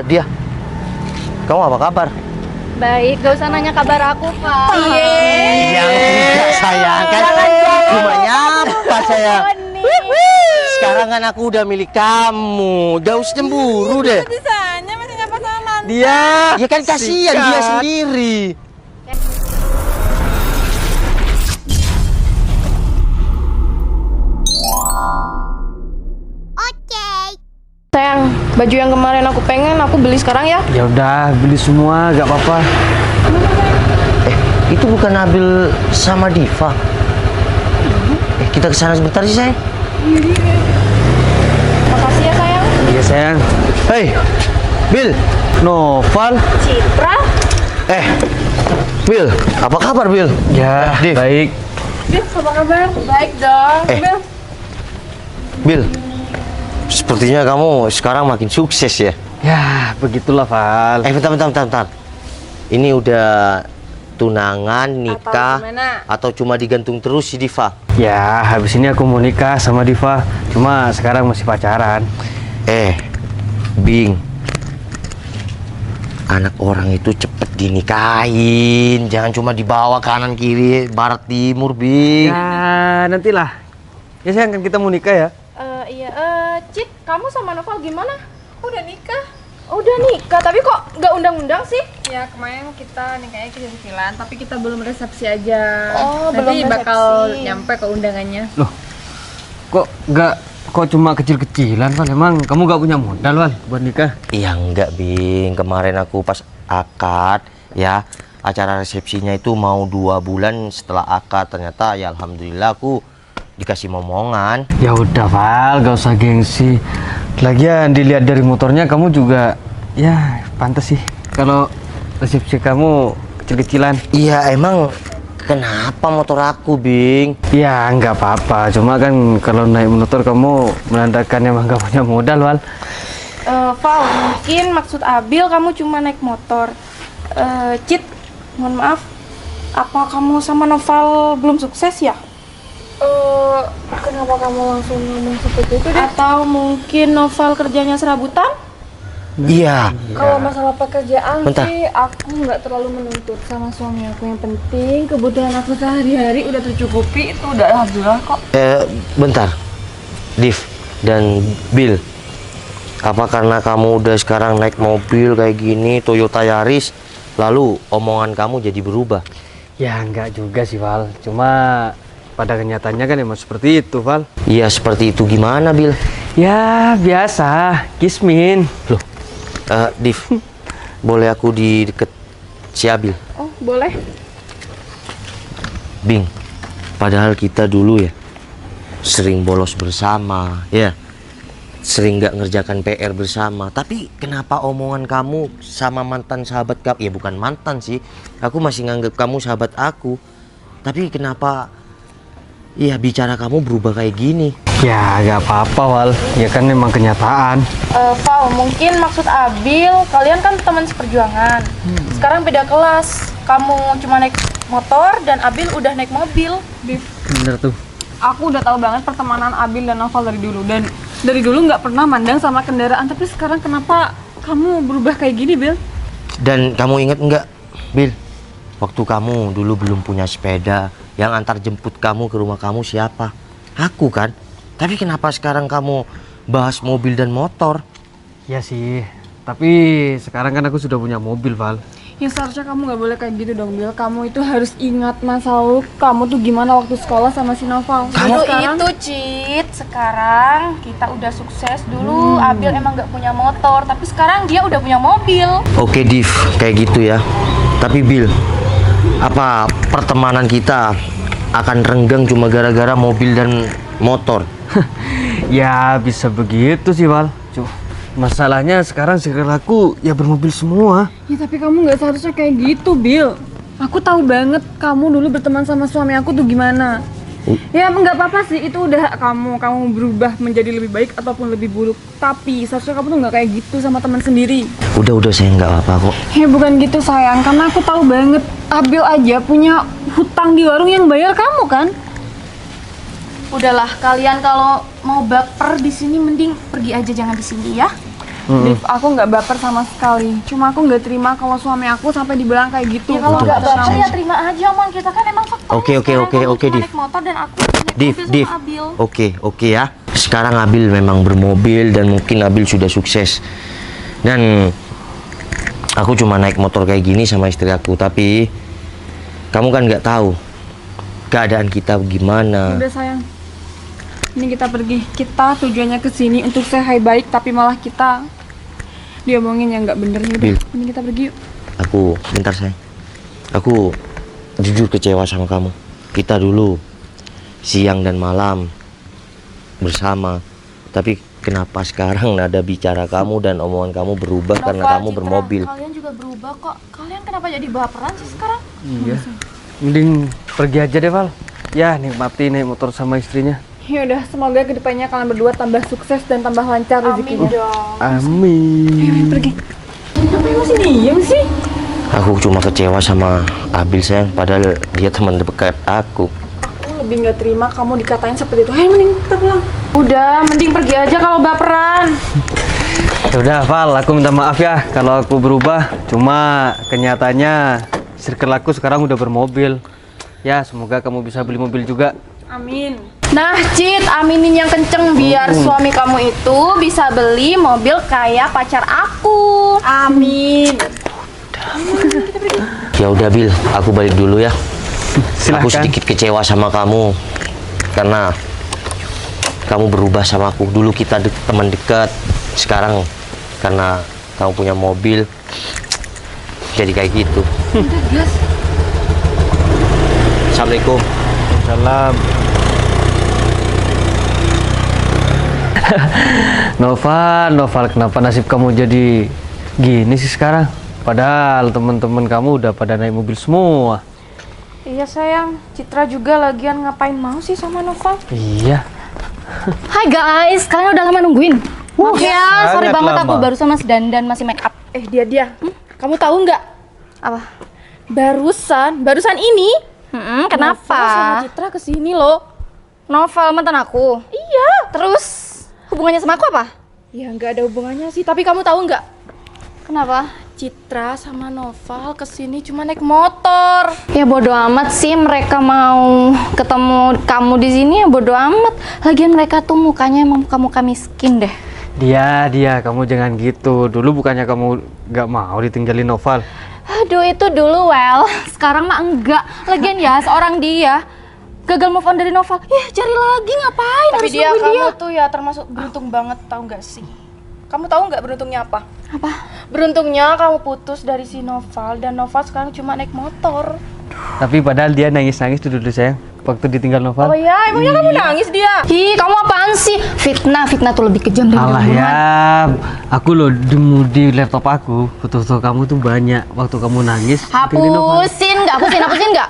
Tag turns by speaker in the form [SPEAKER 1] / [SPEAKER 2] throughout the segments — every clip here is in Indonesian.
[SPEAKER 1] Dia, kamu apa kabar?
[SPEAKER 2] Baik, gak usah nanya kabar aku, Pak.
[SPEAKER 1] Yang tidak sayang kan? Cuma nyapa saya. Sekarang kan aku udah milik kamu. Gak usah cemburu deh.
[SPEAKER 3] Bisanya masih nyapa sama mantan.
[SPEAKER 1] Dia, ya kan kasihan dia sendiri.
[SPEAKER 2] Sayang, baju yang kemarin aku pengen aku beli sekarang ya.
[SPEAKER 4] Ya udah, beli semua, gak apa-apa.
[SPEAKER 1] Itu bukan Nabil sama Diva. Kita kesana sebentar sih, sayang.
[SPEAKER 2] Makasih ya sayang.
[SPEAKER 4] Iya sayang.
[SPEAKER 1] Hei, Bil.
[SPEAKER 4] Noval.
[SPEAKER 2] Citra.
[SPEAKER 1] Bil, apa kabar, Bil?
[SPEAKER 4] Ya,
[SPEAKER 1] Div.
[SPEAKER 4] baik.
[SPEAKER 2] Bil, apa kabar? Baik dong. Bil.
[SPEAKER 1] Bil, sepertinya kamu sekarang makin sukses ya.
[SPEAKER 4] Ya, begitulah Val.
[SPEAKER 1] Bentar. Ini udah tunangan, nikah, atau cuma digantung terus si Diva?
[SPEAKER 4] Ya, habis ini aku mau nikah sama Diva. Cuma sekarang masih pacaran.
[SPEAKER 1] Bing, anak orang itu cepet dinikahin. Jangan cuma dibawa kanan kiri, barat timur, Bing.
[SPEAKER 4] Ya, nantilah. Ya sayang, kan kita mau nikah ya.
[SPEAKER 2] Cit, kamu sama Noval gimana?
[SPEAKER 3] Aku udah nikah.
[SPEAKER 2] Udah nikah, tapi kok nggak undang-undang sih?
[SPEAKER 3] Ya kemarin kita nikahnya kecil-kecilan, tapi kita belum resepsi aja.
[SPEAKER 2] Oh,
[SPEAKER 3] nanti
[SPEAKER 2] belum
[SPEAKER 3] bakal
[SPEAKER 2] resepsi.
[SPEAKER 3] nyampe ke undangannya.
[SPEAKER 4] Loh, kok cuma kecil-kecilan Val? Emang kamu gak punya modal Val buat nikah?
[SPEAKER 1] Iya enggak, Bing. Kemarin aku pas akad, ya, acara resepsinya itu mau 2 bulan setelah akad. Ternyata ya alhamdulillah aku dikasih momongan.
[SPEAKER 4] Ya udah Val, gak usah gengsi. Lagian dilihat dari motornya kamu juga ya pantas sih kalau resepsi kamu kecil-kecilan.
[SPEAKER 1] Iya, emang kenapa motor aku, Bing?
[SPEAKER 4] Ya nggak apa-apa, cuma kan kalau naik motor kamu menandakan emang gak punya modal Val.
[SPEAKER 2] Val, mungkin maksud Abil kamu cuma naik motor. Cit, mohon maaf, apa kamu sama Noval belum sukses ya?
[SPEAKER 3] Kenapa kamu langsung ngomong seperti itu deh?
[SPEAKER 2] Atau mungkin Noval kerjanya serabutan?
[SPEAKER 1] Iya.
[SPEAKER 3] Kalau masalah pekerjaan
[SPEAKER 1] Bentar.
[SPEAKER 3] sih, aku nggak terlalu menuntut sama suami aku. Yang penting kebutuhan aku sehari-hari udah tercukupi, itu udah alhamdulillah kok.
[SPEAKER 1] Bentar, Div dan Bill. Apa karena kamu udah sekarang naik mobil kayak gini, Toyota Yaris, lalu omongan kamu jadi berubah?
[SPEAKER 4] Ya nggak juga sih Val, cuma pada kenyataannya kan emang seperti itu Val.
[SPEAKER 1] Iya, seperti itu gimana, Bill?
[SPEAKER 4] Ya biasa, kismin.
[SPEAKER 1] Loh, Div, boleh aku di deket si Abil?
[SPEAKER 2] Oh, boleh.
[SPEAKER 1] Bing, padahal kita dulu ya sering bolos bersama, ya, sering nggak ngerjakan PR bersama. Tapi kenapa omongan kamu sama mantan sahabat kamu, ya bukan mantan sih, aku masih nganggap kamu sahabat aku. Tapi kenapa, ya bicara kamu berubah kayak gini?
[SPEAKER 4] Ya nggak apa-apa Val, ya kan memang kenyataan.
[SPEAKER 2] Val, mungkin maksud Abil, kalian kan teman seperjuangan. Sekarang beda kelas. Kamu cuma naik motor dan Abil udah naik mobil.
[SPEAKER 4] Bener tuh.
[SPEAKER 3] Aku udah tahu banget pertemanan Abil dan Noval dari dulu, dan dari dulu nggak pernah mandang sama kendaraan. Tapi sekarang kenapa kamu berubah kayak gini, Bil?
[SPEAKER 1] Dan kamu inget nggak, Bil, waktu kamu dulu belum punya sepeda, yang antar jemput kamu ke rumah kamu siapa? Aku kan. Tapi kenapa sekarang kamu bahas mobil dan motor?
[SPEAKER 4] Ya sih, tapi sekarang kan aku sudah punya mobil Val.
[SPEAKER 3] Ya seharusnya kamu nggak boleh kayak gitu dong, Bil. Kamu itu harus ingat masa lalu kamu tuh gimana waktu sekolah sama si Noval.
[SPEAKER 2] Itu Cit, sekarang kita udah sukses. Dulu Abil emang nggak punya motor, tapi sekarang dia udah punya mobil.
[SPEAKER 1] Oke, Div, kayak gitu ya. Tapi Bil, apa pertemanan kita akan renggang cuma gara-gara mobil dan motor?
[SPEAKER 4] Ya bisa begitu sih Val. Masalahnya sekarang circle aku ya bermobil semua.
[SPEAKER 3] Ya tapi kamu nggak seharusnya kayak gitu, Bil. Aku tahu banget kamu dulu berteman sama suami aku tuh gimana. Ya nggak apa-apa sih, itu udah hak kamu. Kamu berubah menjadi lebih baik ataupun lebih buruk. Tapi seharusnya kamu tuh nggak kayak gitu sama teman sendiri.
[SPEAKER 1] Udah saya nggak apa-apa kok.
[SPEAKER 3] Ya bukan gitu sayang, karena aku tahu banget Abil aja punya hutang di warung yang bayar kamu kan.
[SPEAKER 2] Udahlah, kalian kalau mau baper di sini mending pergi aja, jangan di sini ya.
[SPEAKER 3] Div, aku nggak baper sama sekali. Cuma aku nggak terima kalau suami aku sampai dibilang kayak gitu.
[SPEAKER 2] Ya kalau
[SPEAKER 3] Aku
[SPEAKER 2] nggak
[SPEAKER 3] terserah.
[SPEAKER 2] baper ya terima aja, Mon. Kita kan emang faktor.
[SPEAKER 1] Oke, Div.
[SPEAKER 2] naik motor dan aku naik
[SPEAKER 1] Div,
[SPEAKER 2] mobil
[SPEAKER 1] Div.
[SPEAKER 2] sama Abil.
[SPEAKER 1] Oke ya. Sekarang Abil memang bermobil dan mungkin Abil sudah sukses. Dan aku cuma naik motor kayak gini sama istri aku, tapi kamu kan nggak tahu keadaan kita gimana.
[SPEAKER 3] Udah sayang. Ini kita pergi. Kita tujuannya ke sini untuk sehat baik, tapi malah kita diomongin yang nggak bener. Udah,
[SPEAKER 1] Bil.
[SPEAKER 3] ini kita pergi yuk.
[SPEAKER 1] Aku, bentar sayang. Aku jujur kecewa sama kamu. Kita dulu siang dan malam bersama, tapi kenapa sekarang nada bicara kamu dan omongan kamu berubah karena
[SPEAKER 2] Nova,
[SPEAKER 1] kamu
[SPEAKER 2] Citra,
[SPEAKER 1] bermobil?
[SPEAKER 2] Kalian juga berubah kok. Kalian kenapa jadi baperan sih sekarang?
[SPEAKER 4] Iya. Mending pergi aja deh, Val. Ya, nikmati naik motor sama istrinya.
[SPEAKER 3] Ya udah, semoga kedepannya kalian berdua tambah sukses dan tambah lancar
[SPEAKER 2] Amin
[SPEAKER 3] rezekinya.
[SPEAKER 2] dong.
[SPEAKER 4] Amin.
[SPEAKER 3] Pergi. Ngapain masih diem sih?
[SPEAKER 1] Aku cuma kecewa sama Abil sayang, padahal dia teman dekat aku.
[SPEAKER 3] Aku lebih nggak terima kamu dikatain seperti itu. Ayo mending kita pulang.
[SPEAKER 2] Udah, mending pergi aja kalau baperan.
[SPEAKER 4] Ya udah, Val, aku minta maaf ya kalau aku berubah. Cuma kenyataannya circle aku sekarang udah bermobil. Ya, semoga kamu bisa beli mobil juga.
[SPEAKER 3] Amin.
[SPEAKER 2] Nah, Cit, aminin yang kenceng biar suami kamu itu bisa beli mobil kayak pacar aku.
[SPEAKER 3] Amin.
[SPEAKER 1] Ya udah Bil, aku balik dulu ya.
[SPEAKER 4] Silahkan.
[SPEAKER 1] Aku sedikit kecewa sama kamu karena kamu berubah sama aku. Dulu kita teman dekat, sekarang karena kamu punya mobil jadi kayak gitu. Assalamualaikum.
[SPEAKER 4] Salam. Noval, kenapa nasib kamu jadi gini sih sekarang? Padahal teman-teman kamu udah pada naik mobil semua.
[SPEAKER 2] Iya sayang, Citra juga lagian ngapain mau sih sama Nova?
[SPEAKER 4] Iya.
[SPEAKER 5] Hai guys, kalian udah lama nungguin? Maaf ya, sorry
[SPEAKER 4] sangat
[SPEAKER 5] banget aku
[SPEAKER 4] lama.
[SPEAKER 5] barusan masih dandan, masih make up.
[SPEAKER 2] Dia. Kamu tahu nggak?
[SPEAKER 5] Apa?
[SPEAKER 2] Barusan ini Nova sama
[SPEAKER 5] Kenapa?
[SPEAKER 2] Citra kesini loh.
[SPEAKER 5] Novel mantan aku.
[SPEAKER 2] Iya.
[SPEAKER 5] Terus hubungannya sama aku apa?
[SPEAKER 2] Ya nggak ada hubungannya sih, tapi kamu tahu nggak?
[SPEAKER 5] Kenapa?
[SPEAKER 2] Citra sama Noval kesini cuma naik motor.
[SPEAKER 5] Ya bodo amat sih, mereka mau ketemu kamu di sini ya bodo amat. Lagian mereka tuh mukanya emang muka-muka miskin deh.
[SPEAKER 4] Dia, kamu jangan gitu. Dulu bukannya kamu gak mau ditinggalin Noval.
[SPEAKER 5] Aduh itu dulu well, sekarang mah enggak. Lagian ya seorang dia gagal move on dari Novel. Ya cari lagi ngapain?
[SPEAKER 2] Tapi
[SPEAKER 5] Harus
[SPEAKER 2] dia
[SPEAKER 5] nungguin
[SPEAKER 2] kamu tuh ya termasuk beruntung banget, tahu nggak sih? Kamu tahu nggak beruntungnya apa?
[SPEAKER 5] Apa?
[SPEAKER 2] Beruntungnya kamu putus dari si Noval dan Noval sekarang cuma naik motor.
[SPEAKER 4] Tapi padahal dia nangis-nangis tuh dulu sayang waktu ditinggal Noval.
[SPEAKER 2] Oh ya, emangnya kamu nangis dia?
[SPEAKER 5] Ih, kamu apaan sih? Fitnah tuh lebih kejam dari
[SPEAKER 4] Alah
[SPEAKER 5] pembunuhan.
[SPEAKER 4] ya, aku loh di laptop aku foto-foto kamu tuh banyak waktu kamu nangis. ditinggalin Noval.
[SPEAKER 5] Hapusin nggak?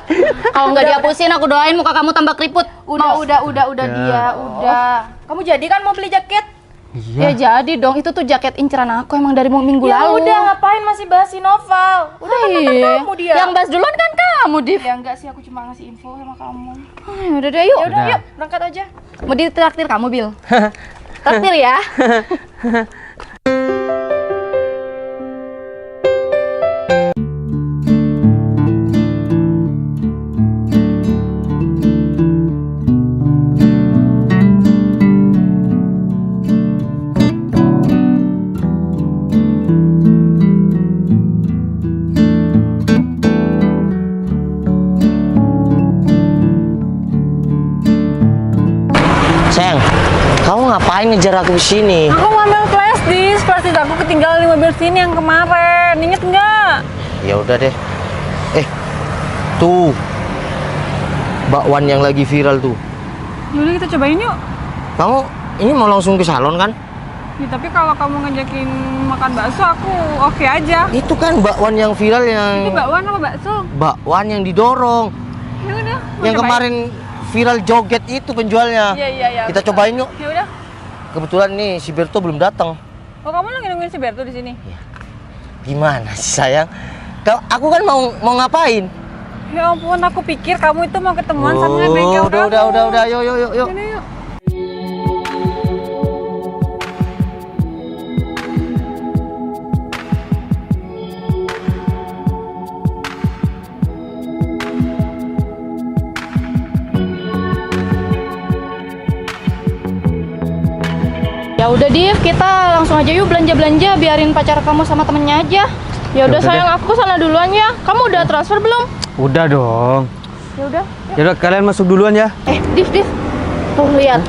[SPEAKER 5] Kalau nggak dihapusin, aku doain muka kamu tambah keriput.
[SPEAKER 2] Udah
[SPEAKER 4] Ya.
[SPEAKER 2] dia, udah. Kamu jadi kan mau beli jaket?
[SPEAKER 5] Ya jadi dong, itu tuh jaket inceran aku emang dari minggu
[SPEAKER 2] Ya
[SPEAKER 5] lalu.
[SPEAKER 2] udah, ngapain masih bahas si Noval? Udah kan mantan
[SPEAKER 5] Iya.
[SPEAKER 2] kamu dia.
[SPEAKER 5] Yang bahas duluan kan kamu, Div.
[SPEAKER 2] Ya enggak sih, aku cuma ngasih info sama kamu.
[SPEAKER 5] Udah deh, yuk.
[SPEAKER 2] Ya udah,
[SPEAKER 4] Udah.
[SPEAKER 2] yuk berangkat aja.
[SPEAKER 5] Mau ditraktir kamu, Bil. Traktir ya.
[SPEAKER 1] Sayang, kamu ngapain ngejar aku ke sini?
[SPEAKER 3] Aku ngambil flash disk aku ketinggalan di mobil sini yang kemarin. Ingat nggak?
[SPEAKER 1] Ya udah deh. Tuh. Bakwan yang lagi viral tuh.
[SPEAKER 3] Yaudah kita cobain yuk.
[SPEAKER 1] Kamu ini mau langsung ke salon kan?
[SPEAKER 3] Ya, tapi kalau kamu ngajakin makan bakso, aku oke aja.
[SPEAKER 1] Itu kan bakwan yang viral yang
[SPEAKER 3] Itu bakwan apa bakso?
[SPEAKER 1] bakwan yang didorong.
[SPEAKER 3] Ya udah. mau
[SPEAKER 1] Yang
[SPEAKER 3] cobain?
[SPEAKER 1] kemarin viral joget itu penjualnya.
[SPEAKER 3] Iya.
[SPEAKER 1] Kita cobain yuk.
[SPEAKER 3] Ya udah.
[SPEAKER 1] Kebetulan nih si Berto belum datang.
[SPEAKER 3] Oh kamu lagi nungguin si Berto di sini?
[SPEAKER 1] Gimana sih sayang? Aku kan mau ngapain?
[SPEAKER 3] Ya ampun, aku pikir kamu itu mau ketemuan sama bengkel kamu.
[SPEAKER 1] udah, yuk.
[SPEAKER 3] Yuk.
[SPEAKER 5] udah Div, kita langsung aja yuk belanja-belanja, biarin pacar kamu sama temennya aja. Ya udah
[SPEAKER 4] udah
[SPEAKER 5] sayang,
[SPEAKER 4] deh.
[SPEAKER 5] aku sana duluan ya. Kamu udah transfer belum?
[SPEAKER 4] Udah dong.
[SPEAKER 5] Ya udah.
[SPEAKER 4] Yaudah kalian masuk duluan ya.
[SPEAKER 5] Div. Tuh lihat.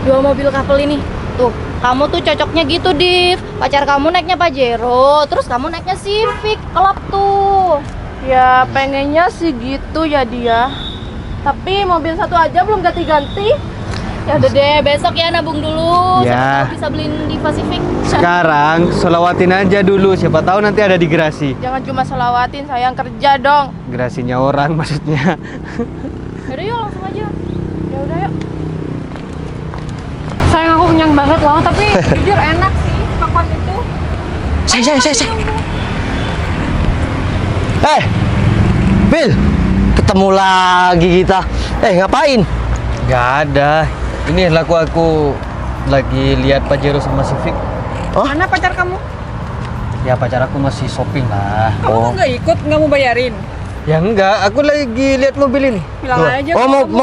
[SPEAKER 5] Dua mobil couple ini. Tuh, kamu tuh cocoknya gitu, Div. Pacar kamu naiknya Pajero, terus kamu naiknya Civic. Kelap tuh.
[SPEAKER 2] Ya pengennya sih gitu ya dia. Tapi mobil satu aja belum ganti-ganti.
[SPEAKER 5] Ya udah deh, besok ya nabung dulu.
[SPEAKER 4] Ya.
[SPEAKER 5] Siapa tahu bisa beliin Diva Civic.
[SPEAKER 4] Sekarang selawatin aja dulu, siapa tahu nanti ada di gerasi.
[SPEAKER 2] Jangan cuma selawatin, sayang kerja dong.
[SPEAKER 4] Gerasinya orang maksudnya.
[SPEAKER 5] Yaudah yuk langsung aja.
[SPEAKER 2] Ya udah yuk.
[SPEAKER 3] Sayang aku kenyang banget loh, tapi jujur enak sih makan itu.
[SPEAKER 1] Saya. Bil, ketemu lagi kita. Ngapain?
[SPEAKER 4] Gak ada. Ini aku lagi lihat Pajero sama Civic.
[SPEAKER 1] Oh?
[SPEAKER 3] Mana pacar kamu?
[SPEAKER 4] Ya pacar aku masih shopping lah.
[SPEAKER 3] Kamu nggak ikut, nggak mau bayarin?
[SPEAKER 4] Ya enggak, aku lagi lihat mobil ini.
[SPEAKER 3] Bilang aja.
[SPEAKER 1] Oh,
[SPEAKER 3] kalau kamu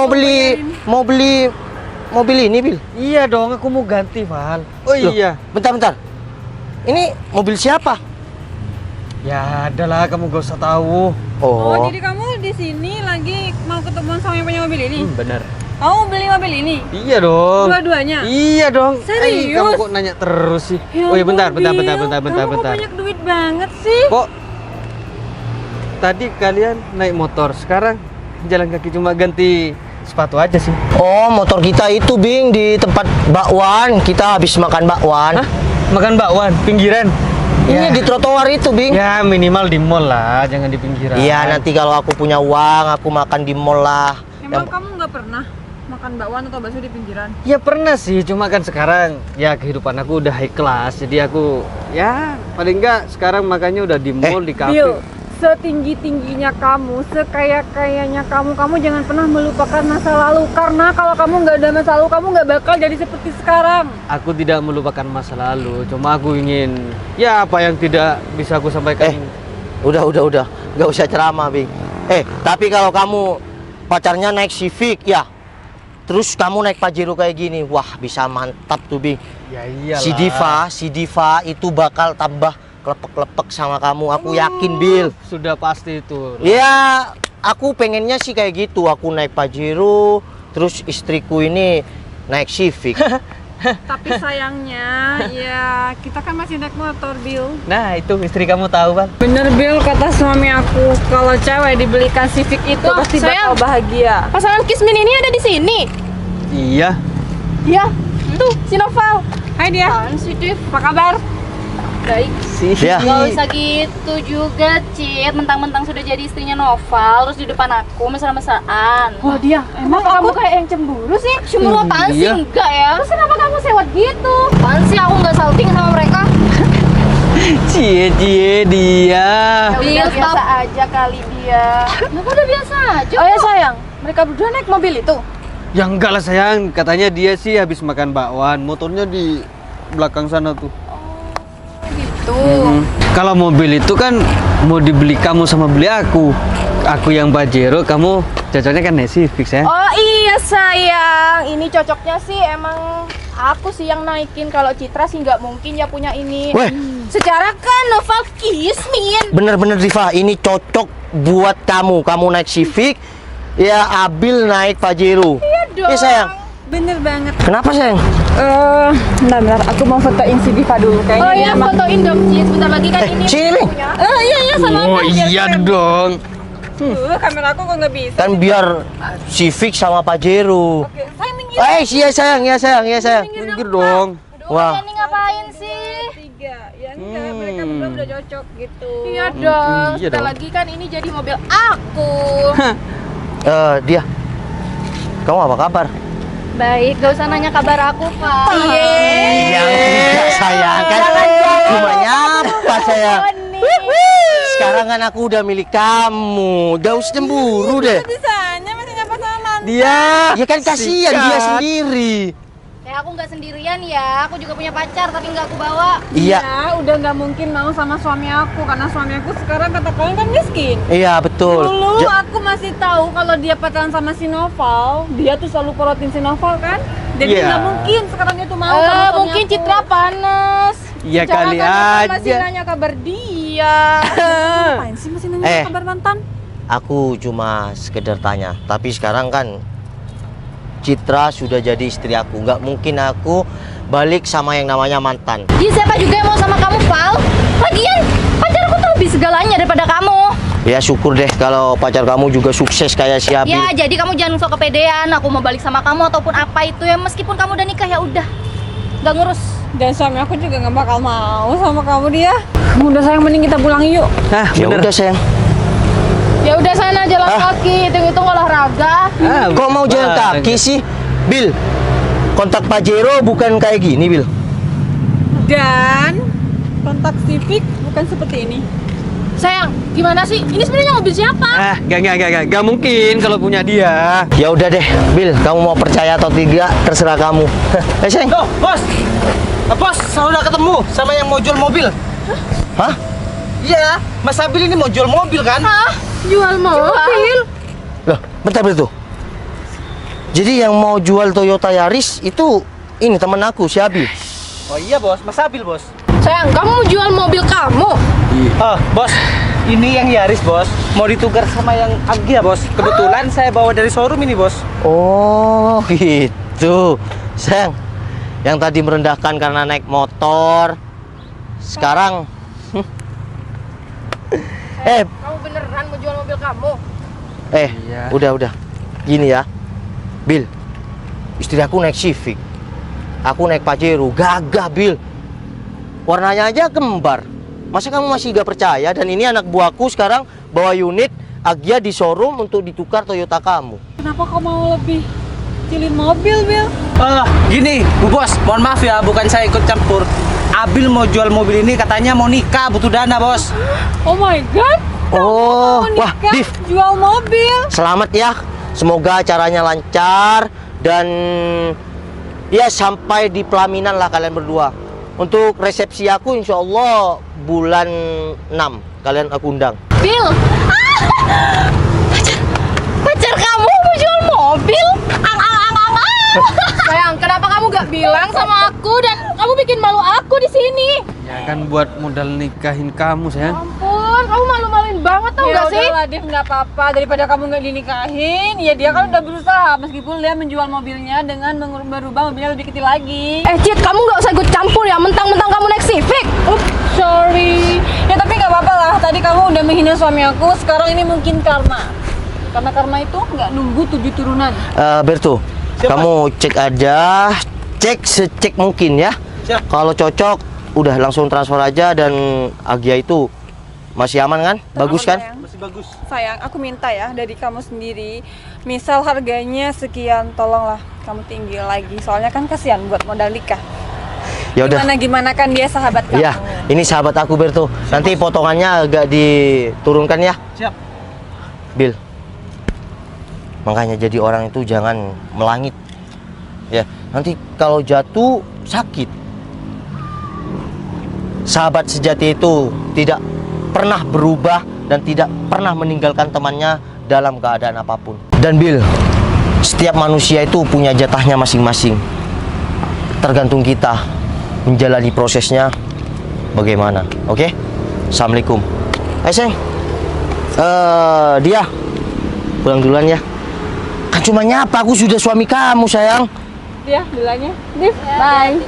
[SPEAKER 1] mau beli mobil ini, Bil?
[SPEAKER 4] Iya dong, aku mau ganti, Val. Oh
[SPEAKER 1] Loh,
[SPEAKER 4] iya.
[SPEAKER 1] Bentar. Ini mobil siapa?
[SPEAKER 4] Ya adalah, kamu gak usah tahu.
[SPEAKER 3] Oh, jadi kamu di sini lagi mau ketemuan sama yang punya mobil ini?
[SPEAKER 4] Bener.
[SPEAKER 3] Kamu beli mobil ini?
[SPEAKER 4] Iya dong.
[SPEAKER 3] Dua-duanya?
[SPEAKER 4] Iya dong.
[SPEAKER 3] Serius?
[SPEAKER 4] Kamu kok nanya terus sih? Oh iya, bentar.
[SPEAKER 3] Kamu kok banyak duit banget sih?
[SPEAKER 4] Kok tadi kalian naik motor, sekarang jalan kaki cuma ganti sepatu aja sih?
[SPEAKER 1] Oh, motor kita itu, Bing, di tempat bakwan. Kita habis makan bakwan.
[SPEAKER 4] Hah? Makan bakwan pinggiran?
[SPEAKER 1] Ini di trotoar itu, Bing.
[SPEAKER 4] Ya minimal di mall lah, jangan di pinggiran.
[SPEAKER 1] Iya, nanti kalau aku punya uang, aku makan di mall lah.
[SPEAKER 3] Emang kamu nggak pernah makan bakwan atau bakso di pinggiran?
[SPEAKER 4] Ya pernah sih, cuma kan sekarang ya kehidupan aku udah high class, jadi aku ya paling enggak sekarang makannya udah di mall, di kafe.
[SPEAKER 3] Bill, setinggi-tingginya kamu, sekaya-kayanya kamu jangan pernah melupakan masa lalu. Karena kalau kamu nggak ada masa lalu, kamu nggak bakal jadi seperti sekarang.
[SPEAKER 4] Aku tidak melupakan masa lalu, cuma aku ingin ya apa yang tidak bisa aku sampaikan.
[SPEAKER 1] Udah. Nggak usah ceramah, Bing. Tapi kalau kamu pacarnya naik Civic, ya. Terus kamu naik Pajero kayak gini, wah bisa mantap tuh, Bing.
[SPEAKER 4] Ya iyalah.
[SPEAKER 1] Si Diva itu bakal tambah klepek-klepek sama kamu, aku yakin, Bil.
[SPEAKER 4] Sudah pasti itu.
[SPEAKER 1] Ya, aku pengennya sih kayak gitu. Aku naik Pajero, terus istriku ini naik Civic.
[SPEAKER 3] Tapi sayangnya, ya kita kan masih naik motor, Bill.
[SPEAKER 4] Nah, itu istri kamu tahu, Bang.
[SPEAKER 3] Bener, Bill, kata suami aku, kalau cewek dibelikan Civic itu
[SPEAKER 2] Loh,
[SPEAKER 3] pasti
[SPEAKER 2] sayang.
[SPEAKER 3] bakal bahagia.
[SPEAKER 2] Pasangan Kismin ini ada di sini.
[SPEAKER 4] Iya.
[SPEAKER 2] Ya, tuh si Noval.
[SPEAKER 3] Hai dia,
[SPEAKER 2] Apaan sih, Div?
[SPEAKER 3] apa kabar?
[SPEAKER 2] Baik.
[SPEAKER 4] Sih.
[SPEAKER 1] Ya.
[SPEAKER 5] Gak usah gitu juga, Cit. Mentang-mentang sudah jadi istrinya Noval, terus di depan aku mesra-mesraan.
[SPEAKER 2] Oh dia, emang kamu kayak yang cemburu sih?
[SPEAKER 5] Cemburu apaan sih?
[SPEAKER 4] Iya.
[SPEAKER 5] Enggak ya. Terus kenapa kamu sewot gitu? Apaan sih, aku nggak salting sama mereka.
[SPEAKER 4] Cie dia.
[SPEAKER 2] Ya
[SPEAKER 5] Bil,
[SPEAKER 2] udah
[SPEAKER 5] stop.
[SPEAKER 2] biasa aja kali dia.
[SPEAKER 5] Kenapa udah biasa aja?
[SPEAKER 2] Oh ya sayang, mereka berdua naik mobil itu.
[SPEAKER 4] Ya enggak lah sayang, katanya dia sih habis makan bakwan, motornya di belakang sana tuh.
[SPEAKER 2] Gitu.
[SPEAKER 4] Kalau mobil itu kan mau dibeli kamu sama beli aku. Aku yang Pajero, kamu cocoknya kan naik Civic ya.
[SPEAKER 2] Oh iya sayang, ini cocoknya sih emang aku sih yang naikin. Kalau Citra sih nggak mungkin ya punya ini.
[SPEAKER 1] Weh.
[SPEAKER 2] Secara kan Noval Kismin.
[SPEAKER 1] Bener-bener, Diva, ini cocok buat kamu. Kamu naik Civic, ya Abil naik Pajero.
[SPEAKER 2] Iya dong.
[SPEAKER 1] Iya, sayang.
[SPEAKER 3] Bener banget.
[SPEAKER 1] Kenapa, sayang?
[SPEAKER 3] Bentar, aku mau fotoin si Diva dulu. Kayaknya
[SPEAKER 2] Oh
[SPEAKER 3] dia
[SPEAKER 2] iya,
[SPEAKER 3] emang-
[SPEAKER 2] fotoin dong Cid. Sebentar lagi kan ini
[SPEAKER 1] Sini.
[SPEAKER 2] punya.
[SPEAKER 3] Iya sama
[SPEAKER 4] Oh
[SPEAKER 3] aku. biar
[SPEAKER 4] iya
[SPEAKER 3] keren.
[SPEAKER 4] dong.
[SPEAKER 3] Kamera aku kok nggak bisa.
[SPEAKER 1] Kan biar Civic sama Pajero.
[SPEAKER 3] Oke, saya minggir.
[SPEAKER 1] Iya sayang, iya sayang, iya sayang.
[SPEAKER 4] Minggir dong.
[SPEAKER 1] Wah.
[SPEAKER 5] Ini ngapain sih?
[SPEAKER 3] Tiga, ya enggak, mereka berdua udah cocok gitu.
[SPEAKER 2] Iya dong.
[SPEAKER 4] iya
[SPEAKER 2] Sebentar
[SPEAKER 4] dong.
[SPEAKER 2] lagi kan ini jadi mobil aku.
[SPEAKER 1] Dia. Kamu apa kabar?
[SPEAKER 5] Baik, gak usah nanya kabar aku, Pak.
[SPEAKER 1] Iya, enggak, sayang. Kan cuma nyapa, sayang. Sekarang kan aku udah milik kamu. Gak usah cemburu deh.
[SPEAKER 3] Bisanya masih nyapa sama mantan.
[SPEAKER 4] Dia.
[SPEAKER 1] Ya kan kasihan dia sendiri.
[SPEAKER 5] Ya aku nggak sendirian ya. Aku juga punya pacar tapi nggak aku bawa.
[SPEAKER 1] Iya.
[SPEAKER 3] Ya, udah nggak mungkin mau sama suami aku karena suami aku sekarang kata kalian kan miskin.
[SPEAKER 1] Iya, betul.
[SPEAKER 3] Dulu aku masih tahu kalau dia pacaran sama si Noval, dia tuh selalu porotin si Noval kan. Jadi
[SPEAKER 4] Iya.
[SPEAKER 3] nggak mungkin sekarang dia tuh mau sama suami
[SPEAKER 2] Mungkin
[SPEAKER 3] aku.
[SPEAKER 2] Citra panas.
[SPEAKER 4] Iya
[SPEAKER 2] Jangan
[SPEAKER 4] kali
[SPEAKER 2] kan masih
[SPEAKER 4] aja.
[SPEAKER 2] nanya kabar dia.
[SPEAKER 3] Ngapain sih masih nanya kabar mantan?
[SPEAKER 1] Aku cuma sekedar tanya. Tapi sekarang kan Citra sudah jadi istri aku. Nggak mungkin aku balik sama yang namanya mantan.
[SPEAKER 5] Jadi siapa juga yang mau sama kamu, Val? Lagian pacarku tuh lebih segalanya daripada kamu.
[SPEAKER 1] Ya syukur deh kalau pacar kamu juga sukses kayak si Abil.
[SPEAKER 5] Ya, jadi kamu jangan sok kepedean. Aku mau balik sama kamu ataupun apa itu ya, meskipun kamu udah nikah ya udah. Nggak ngurus.
[SPEAKER 3] Dan suami aku juga nggak bakal mau sama kamu dia. Udah sayang, mending kita pulang yuk.
[SPEAKER 4] Hah,
[SPEAKER 1] Ya
[SPEAKER 4] bener.
[SPEAKER 1] udah sayang.
[SPEAKER 2] Ya udah sana jalan kaki, hitung-hitung olahraga.
[SPEAKER 1] Kok mau jalan kaki sih, Bil? Kontak Pajero bukan kayak gini, Bil.
[SPEAKER 3] Dan kontak Civic bukan seperti ini.
[SPEAKER 2] Sayang, gimana sih? Ini sebenarnya mobil siapa?
[SPEAKER 4] Gak mungkin kalau punya dia.
[SPEAKER 1] Ya udah deh, Bil. Kamu mau percaya atau tidak terserah kamu. Sayang.
[SPEAKER 6] Oh, bos. Bos, saya udah ketemu sama yang mau jual mobil.
[SPEAKER 1] Hah?
[SPEAKER 6] Iya, Mas Abil ini mau jual mobil kan?
[SPEAKER 2] Jual mobil?
[SPEAKER 1] Loh, bentar tuh. Jadi yang mau jual Toyota Yaris itu ini teman aku, si Abil.
[SPEAKER 6] Oh iya, bos. Mas Abil, bos.
[SPEAKER 2] Sayang, kamu mau jual mobil kamu?
[SPEAKER 6] Oh, bos. Ini yang Yaris, bos. Mau ditukar sama yang Agya, bos. Kebetulan saya bawa dari showroom ini, bos.
[SPEAKER 1] Oh, gitu. Sayang, yang tadi merendahkan karena naik motor. Sekarang
[SPEAKER 2] Kamu beneran mau jual mobil kamu?
[SPEAKER 4] Iya.
[SPEAKER 1] udah. Gini ya. Bil. Istri aku naik Civic. Aku naik Pajero. Gagah, Bil. Warnanya aja kembar. Masa kamu masih gak percaya? Dan ini anak buahku sekarang bawa unit Agya di showroom untuk ditukar Toyota kamu.
[SPEAKER 3] Kenapa kau mau lebih cilin mobil, Bil?
[SPEAKER 6] Gini, Bu Bos. Mohon maaf ya, bukan saya ikut campur. Abil mau jual mobil ini katanya mau nikah, butuh dana, bos.
[SPEAKER 3] Oh my god.
[SPEAKER 1] Oh,
[SPEAKER 3] Mau
[SPEAKER 1] wah,
[SPEAKER 3] nikah,
[SPEAKER 1] Div.
[SPEAKER 3] jual mobil.
[SPEAKER 1] Selamat ya. Semoga acaranya lancar dan ya sampai di pelaminan lah kalian berdua. Untuk resepsi aku insya Allah bulan 6 kalian aku undang.
[SPEAKER 5] Bil. Pacar kamu mau jual mobil?
[SPEAKER 2] Sayang, kenapa kamu gak bilang sama aku dan kamu bikin malu aku di sini?
[SPEAKER 4] Ya kan buat modal nikahin kamu, sayang.
[SPEAKER 2] Ampun, kamu malu-maluin banget tau
[SPEAKER 3] Ya
[SPEAKER 2] gak sih?
[SPEAKER 3] udahlah, Div, nggak apa-apa daripada kamu nggak dinikahin. Ya dia kan udah berusaha meskipun dia menjual mobilnya dengan merubah mobilnya lebih kecil lagi.
[SPEAKER 2] Cid, kamu gak usah ikut campur ya, mentang-mentang kamu naik Civic.
[SPEAKER 3] Sorry. Ya tapi nggak apa-apa lah. Tadi kamu udah menghina suami aku. Sekarang ini mungkin karma. Karena karma itu nggak nunggu 7 turunan.
[SPEAKER 1] Berto, kamu cek aja, cek secek mungkin ya.
[SPEAKER 6] Siap.
[SPEAKER 1] Kalau cocok udah langsung transfer aja dan Agya itu masih aman kan? Bagus kan?
[SPEAKER 3] Sayang.
[SPEAKER 6] Masih bagus.
[SPEAKER 3] Sayang, aku minta ya dari kamu sendiri. Misal harganya sekian, tolonglah kamu tinggi lagi. Soalnya kan kasihan buat modal nikah.
[SPEAKER 1] Ya udah.
[SPEAKER 3] Gimana kan dia sahabat kamu.
[SPEAKER 1] Iya, ini sahabat aku Berto. Nanti potongannya agak diturunkan ya.
[SPEAKER 6] Siap.
[SPEAKER 1] Bil. Makanya jadi orang itu jangan melangit. Ya, nanti kalau jatuh sakit. Sahabat sejati itu tidak pernah berubah dan tidak pernah meninggalkan temannya dalam keadaan apapun. Dan Bil, setiap manusia itu punya jatahnya masing-masing. Tergantung kita menjalani prosesnya bagaimana. Oke? Assalamualaikum. Sayang. Dia pulang duluan ya. Kan cuma nyapa, aku sudah suami kamu, sayang.
[SPEAKER 3] Dia bilangnya, Div, bye.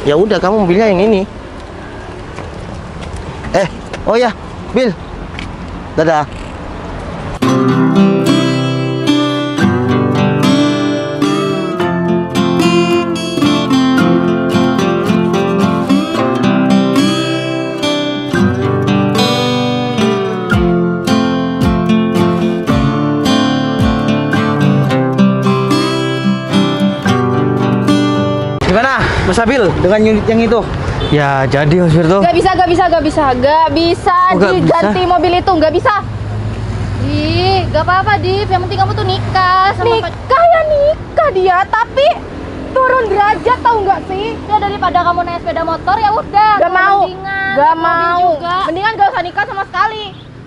[SPEAKER 1] Ya udah, kamu mobilnya yang ini. Oh ya, Bil. Dadah.
[SPEAKER 6] Gimana, Mas Abil dengan unit yang itu?
[SPEAKER 4] Ya jadi, Mas Firto.
[SPEAKER 2] Gak bisa
[SPEAKER 4] Oh, nggak
[SPEAKER 2] diganti
[SPEAKER 4] bisa?
[SPEAKER 2] mobil itu, gak bisa.
[SPEAKER 5] Ih, gak apa-apa, Div. Yang penting kamu tuh nikah sama
[SPEAKER 2] Nikah ya nikah dia, tapi
[SPEAKER 5] turun derajat tahu nggak sih? Ya daripada kamu naik sepeda motor ya udah.
[SPEAKER 2] Gak mau.
[SPEAKER 5] Mendingan,
[SPEAKER 2] Gak
[SPEAKER 5] naik mobil
[SPEAKER 2] mau.
[SPEAKER 5] juga.
[SPEAKER 2] Mendingan gak usah nikah sama sekali.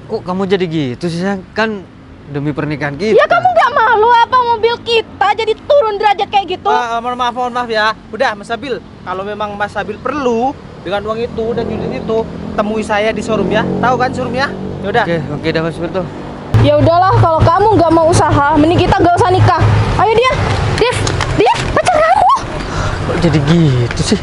[SPEAKER 4] Kok kamu jadi gitu sih sayang? Kan demi pernikahan kita.
[SPEAKER 2] Ya kamu gak malu apa mobil kita jadi turun derajat kayak gitu?
[SPEAKER 6] Mohon maaf ya. Udah Mas Abil, kalau memang Mas Abil perlu dengan uang itu dan unit itu, temui saya di showroom ya. Tahu kan showroom ya? Yaudah.
[SPEAKER 4] Oke, dah Mas Firto.
[SPEAKER 2] Ya udahlah, kalau kamu gak mau usaha, mending kita gak usah nikah. Ayo dia, Div, pacar kamu.
[SPEAKER 4] Kok jadi gitu sih?